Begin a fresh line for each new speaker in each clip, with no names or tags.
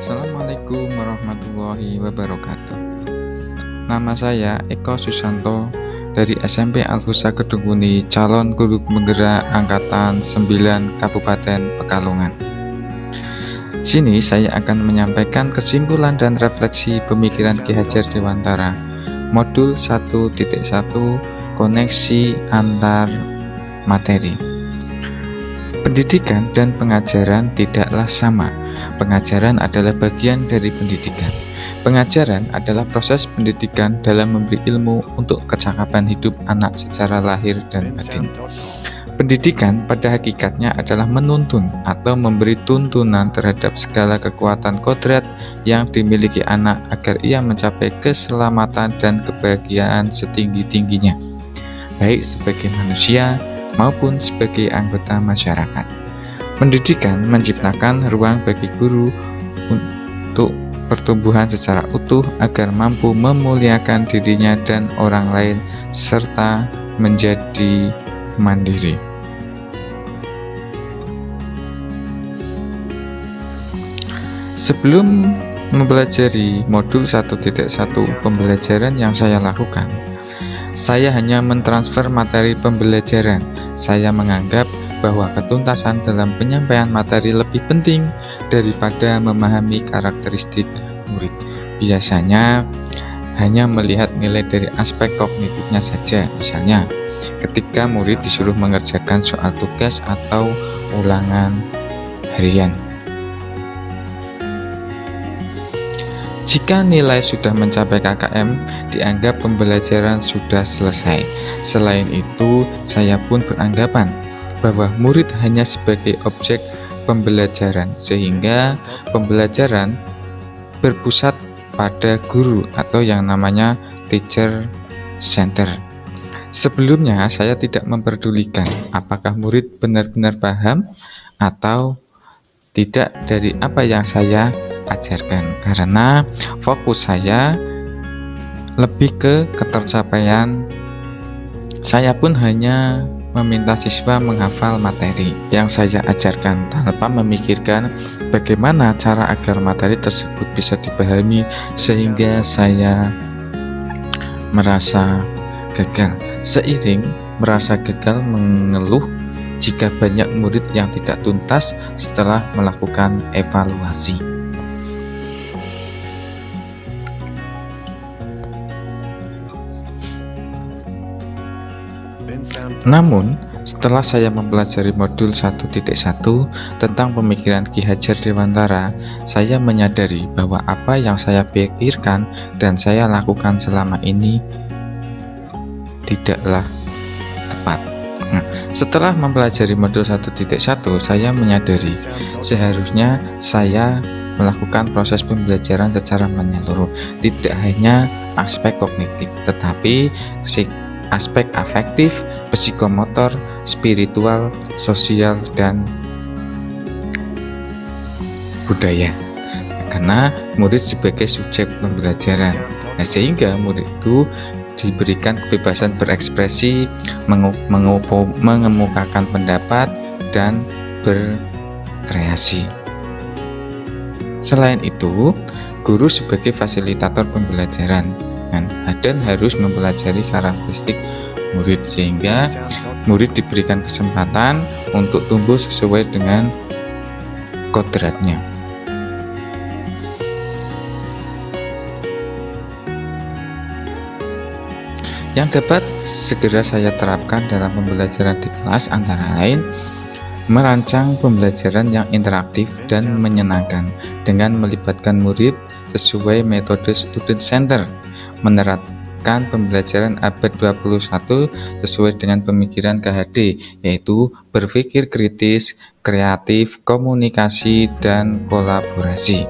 Assalamualaikum warahmatullahi wabarakatuh. Nama saya Eko Susanto dari SMP Al-Husa Kedunguni, calon guru penggerak angkatan 9 Kabupaten Pekalongan. Sini saya akan menyampaikan kesimpulan dan refleksi pemikiran Ki Hajar Dewantara, modul 1.1 koneksi antar materi. Pendidikan dan pengajaran tidaklah sama. Pengajaran adalah bagian dari pendidikan. Pengajaran adalah proses pendidikan dalam memberi ilmu untuk kecakapan hidup anak secara lahir dan batin. Pendidikan pada hakikatnya adalah menuntun atau memberi tuntunan terhadap segala kekuatan kodrat yang dimiliki anak agar ia mencapai keselamatan dan kebahagiaan setinggi-tingginya, baik sebagai manusia maupun sebagai anggota masyarakat. Pendidikan menciptakan ruang bagi guru untuk pertumbuhan secara utuh agar mampu memuliakan dirinya dan orang lain serta menjadi mandiri. Sebelum mempelajari modul 1.1 pembelajaran yang saya lakukan, saya hanya mentransfer materi pembelajaran. Saya menganggap bahwa ketuntasan dalam penyampaian materi lebih penting daripada memahami karakteristik murid. Biasanya hanya melihat nilai dari aspek kognitifnya saja. Misalnya, ketika murid disuruh mengerjakan soal tugas atau ulangan harian. Jika nilai sudah mencapai KKM, dianggap pembelajaran sudah selesai. Selain itu, saya pun beranggapan bahwa murid hanya sebagai objek pembelajaran, sehingga pembelajaran berpusat pada guru atau yang namanya teacher center. Sebelumnya, saya tidak memperdulikan apakah murid benar-benar paham atau tidak dari apa yang saya ajarkan, karena fokus saya lebih ke ketercapaian. Saya pun hanya meminta siswa menghafal materi yang saya ajarkan tanpa memikirkan bagaimana cara agar materi tersebut bisa dipahami, sehingga saya merasa gagal. Seiring merasa gagal, mengeluh jika banyak murid yang tidak tuntas setelah melakukan evaluasi. Namun, setelah saya mempelajari modul 1.1 tentang pemikiran Ki Hajar Dewantara, saya menyadari bahwa apa yang saya pikirkan dan saya lakukan selama ini tidaklah tepat. Setelah mempelajari modul 1.1, saya menyadari seharusnya saya melakukan proses pembelajaran secara menyeluruh, tidak hanya aspek kognitif, tetapi aspek afektif, psikomotor, spiritual, sosial, dan budaya. Karena murid sebagai subjek pembelajaran, sehingga murid itu diberikan kebebasan berekspresi, mengemukakan pendapat, dan berkreasi. Selain itu, guru sebagai fasilitator pembelajaran dan harus mempelajari karakteristik murid, sehingga murid diberikan kesempatan untuk tumbuh sesuai dengan kodratnya. Yang dapat segera saya terapkan dalam pembelajaran di kelas antara lain merancang pembelajaran yang interaktif dan menyenangkan dengan melibatkan murid sesuai metode student center, menerapkan pembelajaran abad 21 sesuai dengan pemikiran KHD, yaitu berpikir kritis, kreatif, komunikasi, dan kolaborasi.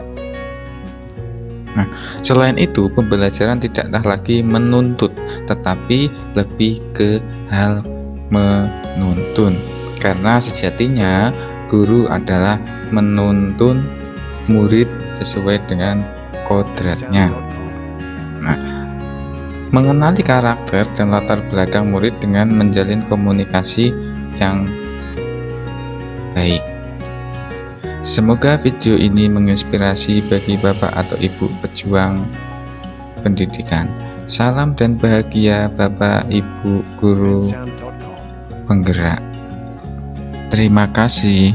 Selain itu, pembelajaran tidaklah lagi menuntut, tetapi lebih ke hal menuntun, karena sejatinya guru adalah menuntun murid sesuai dengan kodratnya. Mengenali karakter dan latar belakang murid dengan menjalin komunikasi yang baik. Semoga video ini menginspirasi bagi Bapak atau Ibu pejuang pendidikan. Salam dan bahagia Bapak, Ibu, guru penggerak. Terima kasih.